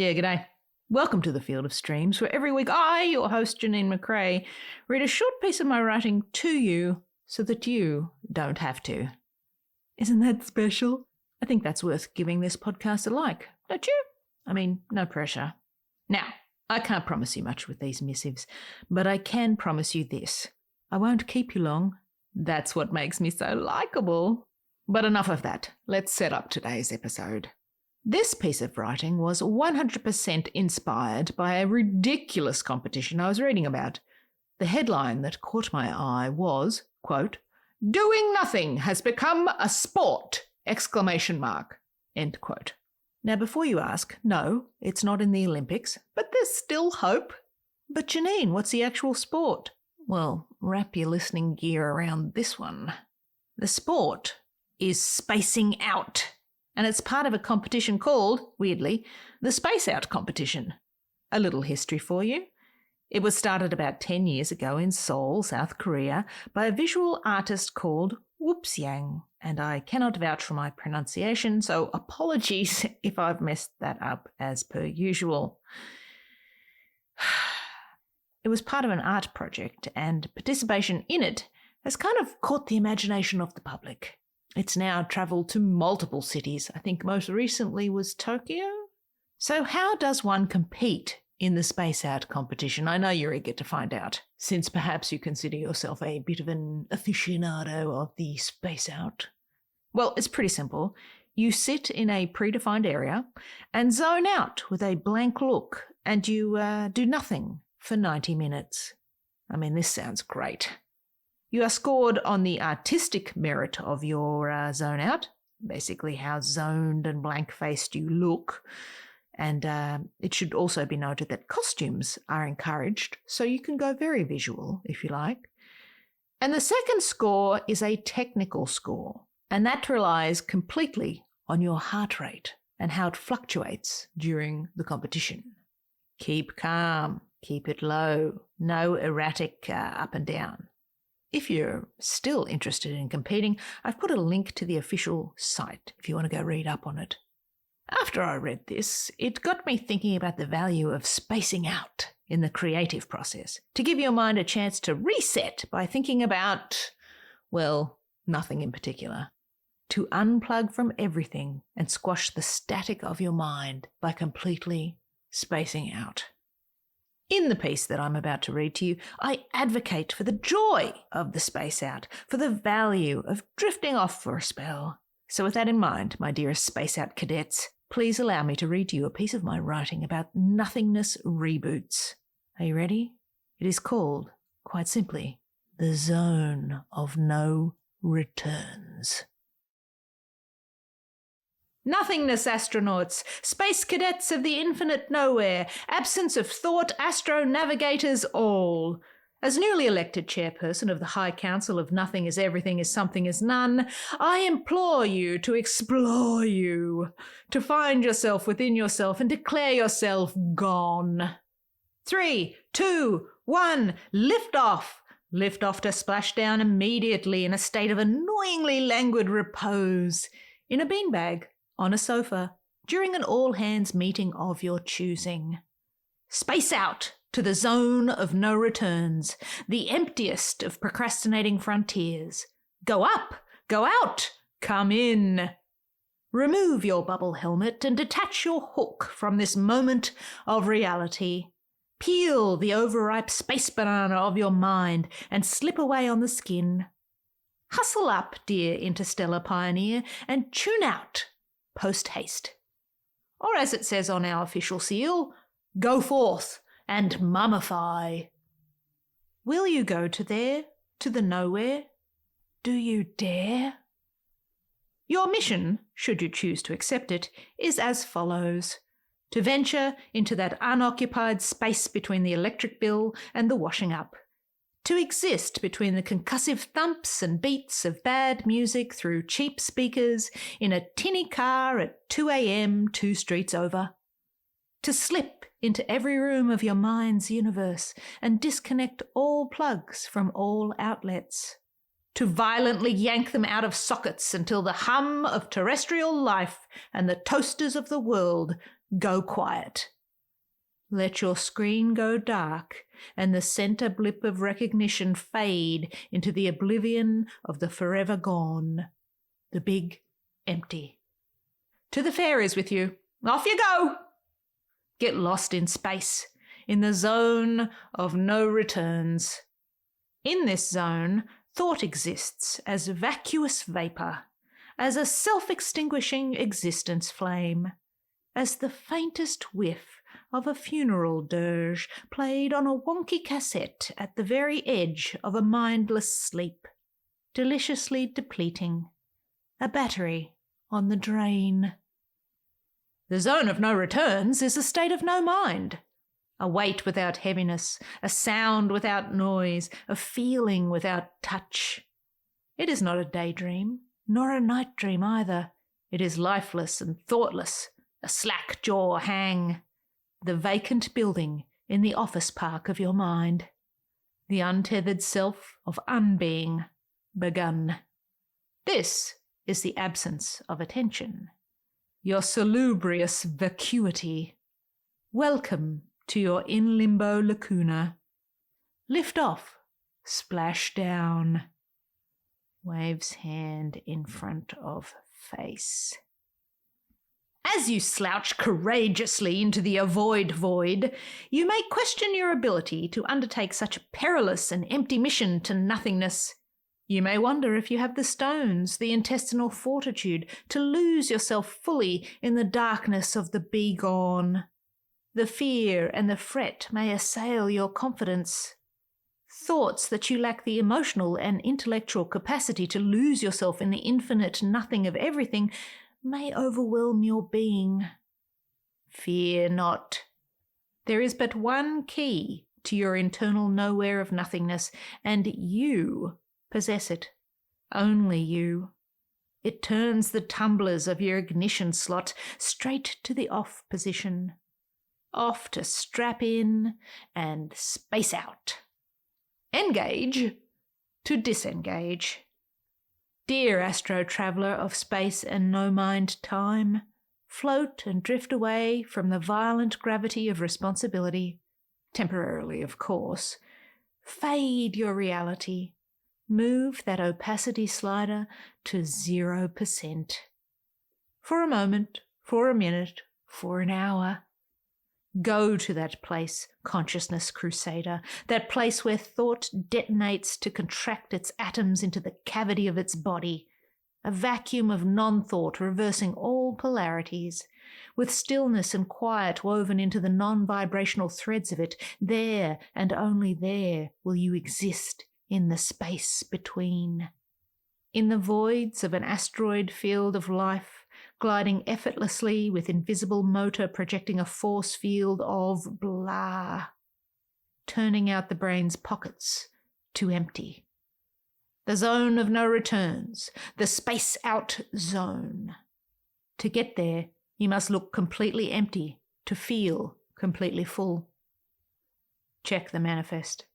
Yeah, g'day. Welcome to the Field of Streams, where every week I, your host Janine McRae, read a short piece of my writing to you so that you don't have to. Isn't that special? I think that's worth giving this podcast a like, don't you? I mean, no pressure. Now, I can't promise you much with these missives, but I can promise you this. I won't keep you long. That's what makes me so likeable. But enough of that. Let's set up today's episode. This piece of writing was 100% inspired by a ridiculous competition I was reading about. The headline that caught my eye was, quote, "Doing nothing has become a sport!" End quote. Now, before you ask, no, it's not in the Olympics, but there's still hope. But Janine, what's the actual sport? Well, wrap your listening gear around this one. The sport is spacing out. And it's part of a competition called, weirdly, the Space Out Competition. A little history for you. It was started about 10 years ago in Seoul, South Korea, by a visual artist called Whoops Yang, and I cannot vouch for my pronunciation, so apologies if I've messed that up as per usual. It was part of an art project, and participation in it has kind of caught the imagination of the public. It's now travelled to multiple cities. I think most recently was Tokyo. So how does one compete in the Space Out competition? I know you're eager to find out, since perhaps you consider yourself a bit of an aficionado of the Space Out. Well, it's pretty simple. You sit in a predefined area and zone out with a blank look, and you do nothing for 90 minutes. I mean, this sounds great. You are scored on the artistic merit of your zone out, basically how zoned and blank-faced you look. And it should also be noted that costumes are encouraged, so you can go very visual if you like. And the second score is a technical score, and that relies completely on your heart rate and how it fluctuates during the competition. Keep calm, keep it low, no erratic up and down. If you're still interested in competing, I've put a link to the official site if you want to go read up on it. After I read this, it got me thinking about the value of spacing out in the creative process, to give your mind a chance to reset by thinking about, well, nothing in particular. To unplug from everything and squash the static of your mind by completely spacing out. In the piece that I'm about to read to you, I advocate for the joy of the space out, for the value of drifting off for a spell. So with that in mind, my dearest space out cadets, please allow me to read to you a piece of my writing about nothingness reboots. Are you ready? It is called, quite simply, The Zone of No Returns. Nothingness astronauts, space cadets of the infinite nowhere, absence of thought astro-navigators all. As newly elected chairperson of the High Council of Nothing is Everything is Something is None, I implore you to explore you, to find yourself within yourself and declare yourself gone. 3, 2, 1, lift off! Lift off to splash down immediately in a state of annoyingly languid repose, in a beanbag, on a sofa, during an all-hands meeting of your choosing. Space out to the zone of no returns, the emptiest of procrastinating frontiers. Go up, go out, come in. Remove your bubble helmet and detach your hook from this moment of reality. Peel the overripe space banana of your mind and slip away on the skin. Hustle up, dear interstellar pioneer, and tune out post-haste. Or as it says on our official seal, go forth and mummify. Will you go to there, to the nowhere? Do you dare? Your mission, should you choose to accept it, is as follows: to venture into that unoccupied space between the electric bill and the washing up. To exist between the concussive thumps and beats of bad music through cheap speakers in a tinny car at 2 a.m. 2 streets over. To slip into every room of your mind's universe and disconnect all plugs from all outlets. To violently yank them out of sockets until the hum of terrestrial life and the toasters of the world go quiet. Let your screen go dark and the center blip of recognition fade into the oblivion of the forever gone, the big empty. To the fairies with you. Off you go! Get lost in space, in the zone of no returns. In this zone, thought exists as vacuous vapour, as a self-extinguishing existence flame, as the faintest whiff of a funeral dirge played on a wonky cassette at the very edge of a mindless sleep, deliciously depleting, a battery on the drain. The zone of no returns is a state of no mind, a weight without heaviness, a sound without noise, a feeling without touch. It is not a daydream, nor a night dream either. It is lifeless and thoughtless, a slack jaw hang, the vacant building in the office park of your mind, the untethered self of unbeing begun. This is the absence of attention, your salubrious vacuity. Welcome to your in limbo lacuna. Lift off, splash down. Waves hand in front of face. As you slouch courageously into the avoid void, you may question your ability to undertake such a perilous and empty mission to nothingness. You may wonder if you have the stones, the intestinal fortitude to lose yourself fully in the darkness of the be-gone. The fear and the fret may assail your confidence. Thoughts that you lack the emotional and intellectual capacity to lose yourself in the infinite nothing of everything may overwhelm your being. Fear not. There is but one key to your internal nowhere of nothingness, and you possess it. Only you. It turns the tumblers of your ignition slot straight to the off position. Off to strap in and space out. Engage to disengage. Dear astro-traveller of space and no-mind time, float and drift away from the violent gravity of responsibility, temporarily of course. Fade your reality. Move that opacity slider to 0%. For a moment, for a minute, for an hour. Go to that place, consciousness crusader, that place where thought detonates to contract its atoms into the cavity of its body, a vacuum of non-thought reversing all polarities, with stillness and quiet woven into the non-vibrational threads of it. There and only there will you exist in the space between. In the voids of an asteroid field of life, gliding effortlessly with invisible motor projecting a force field of blah, turning out the brain's pockets to empty. The zone of no returns, the space-out zone. To get there, you must look completely empty to feel completely full. Check the manifest.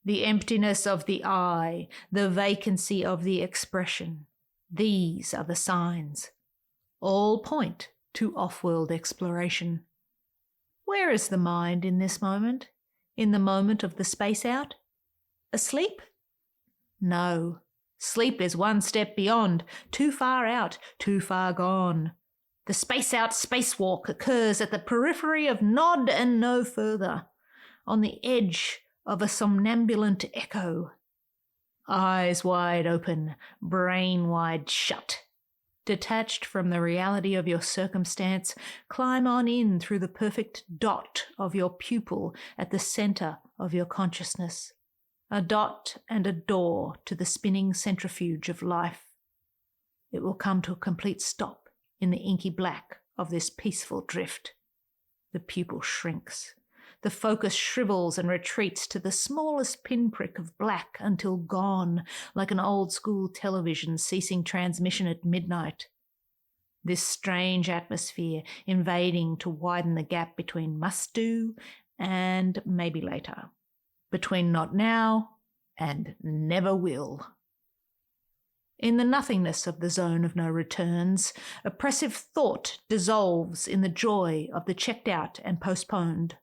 The emptiness of the eye, the vacancy of the expression. These are the signs. All point to off-world exploration. Where is the mind in this moment? In the moment of the space-out? Asleep? No. Sleep is one step beyond, too far out, too far gone. The space-out spacewalk occurs at the periphery of nod and no further, on the edge of a somnambulant echo. Eyes wide open, brain wide shut. Detached from the reality of your circumstance, climb on in through the perfect dot of your pupil at the centre of your consciousness. A dot and a door to the spinning centrifuge of life. It will come to a complete stop in the inky black of this peaceful drift. The pupil shrinks. The focus shrivels and retreats to the smallest pinprick of black until gone, like an old-school television ceasing transmission at midnight. This strange atmosphere invading to widen the gap between must do and maybe later, between not now and never will. In the nothingness of the zone of no returns, oppressive thought dissolves in the joy of the checked out and postponed.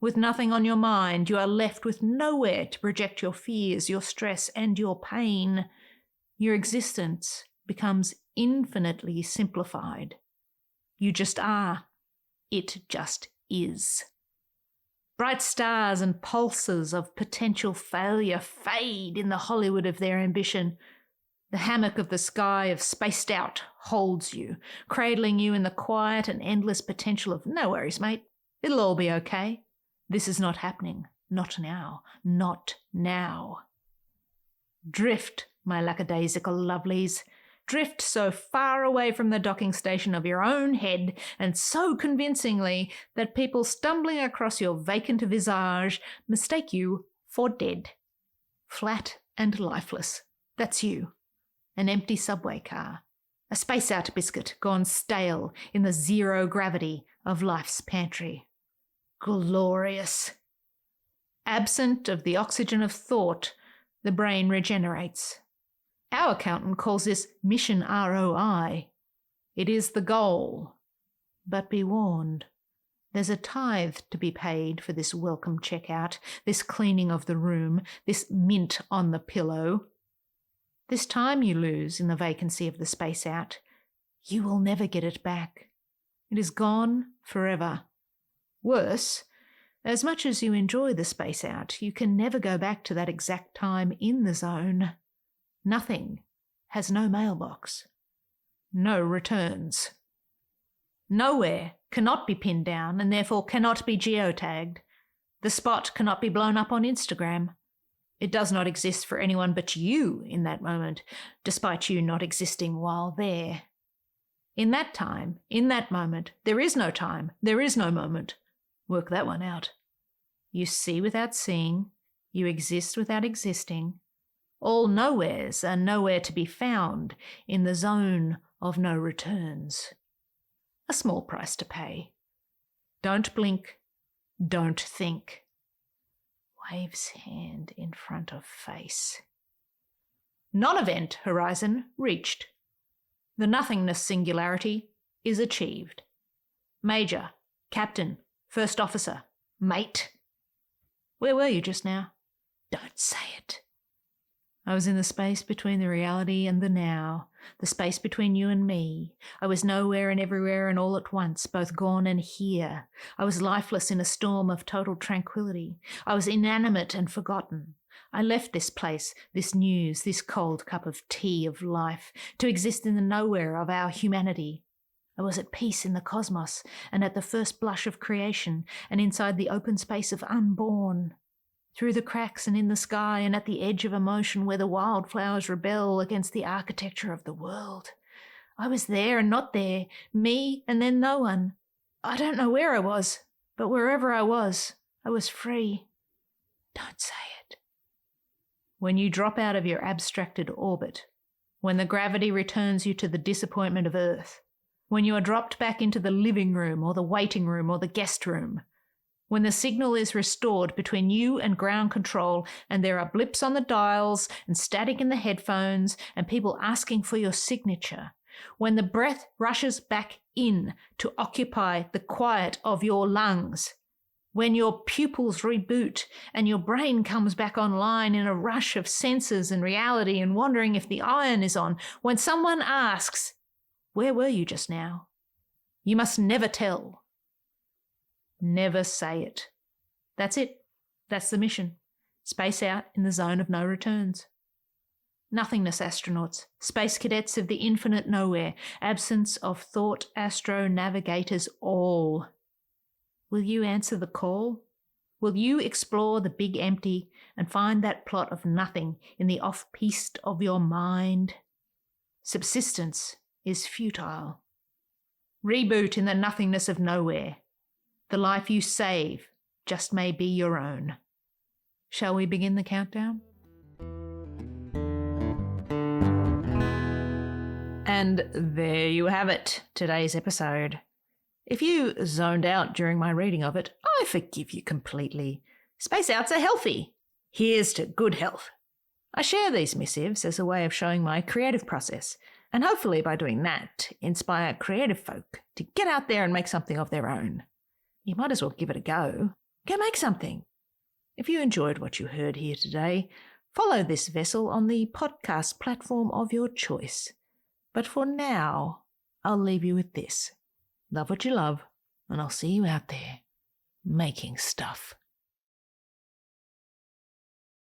With nothing on your mind, you are left with nowhere to project your fears, your stress, and your pain. Your existence becomes infinitely simplified. You just are. It just is. Bright stars and pulses of potential failure fade in the Hollywood of their ambition. The hammock of the sky of spaced out holds you, cradling you in the quiet and endless potential of no worries, mate. It'll all be okay. This is not happening. Not now. Not now. Drift, my lackadaisical lovelies. Drift so far away from the docking station of your own head and so convincingly that people stumbling across your vacant visage mistake you for dead. Flat and lifeless. That's you. An empty subway car. A space-out biscuit gone stale in the zero gravity of life's pantry. Glorious. Absent of the oxygen of thought, the brain regenerates. Our accountant calls this mission ROI. It is the goal. But be warned, there's a tithe to be paid for this welcome checkout, this cleaning of the room, this mint on the pillow. This time you lose in the vacancy of the space out, you will never get it back. It is gone forever. Worse, as much as you enjoy the space out, you can never go back to that exact time in the zone. Nothing has no mailbox. No returns. Nowhere cannot be pinned down and therefore cannot be geotagged. The spot cannot be blown up on Instagram. It does not exist for anyone but you in that moment, despite you not existing while there. In that time, in that moment, there is no time, there is no moment. Work that one out. You see without seeing, you exist without existing. All nowheres are nowhere to be found in the zone of no returns. A small price to pay. Don't blink, don't think. Waves hand in front of face. Non-event horizon reached. The nothingness singularity is achieved. Major, captain, first officer, mate. Where were you just now? Don't say it. I was in the space between the reality and the now, the space between you and me. I was nowhere and everywhere and all at once, both gone and here. I was lifeless in a storm of total tranquility. I was inanimate and forgotten. I left this place, this news, this cold cup of tea of life, to exist in the nowhere of our humanity. I was at peace in the cosmos, and at the first blush of creation, and inside the open space of unborn. Through the cracks and in the sky, and at the edge of emotion where the wildflowers rebel against the architecture of the world. I was there and not there, me and then no one. I don't know where I was, but wherever I was free. Don't say it. When you drop out of your abstracted orbit, when the gravity returns you to the disappointment of Earth, when you are dropped back into the living room or the waiting room or the guest room, when the signal is restored between you and ground control and there are blips on the dials and static in the headphones and people asking for your signature, when the breath rushes back in to occupy the quiet of your lungs, when your pupils reboot and your brain comes back online in a rush of senses and reality and wondering if the iron is on, when someone asks, "Where were you just now?" you must never tell. Never say it. That's it. That's the mission. Space out in the zone of no returns. Nothingness astronauts, space cadets of the infinite nowhere, absence of thought astro navigators all. Will you answer the call? Will you explore the big empty and find that plot of nothing in the off-piste of your mind? Subsistence is futile. Reboot in the nothingness of nowhere. The life you save just may be your own. Shall we begin the countdown? And there you have it, today's episode. If you zoned out during my reading of it, I forgive you completely. Space outs are healthy. Here's to good health. I share these missives as a way of showing my creative process, and hopefully by doing that, inspire creative folk to get out there and make something of their own. You might as well give it a go. Go make something. If you enjoyed what you heard here today, follow this vessel on the podcast platform of your choice. But for now, I'll leave you with this. Love what you love, and I'll see you out there making stuff.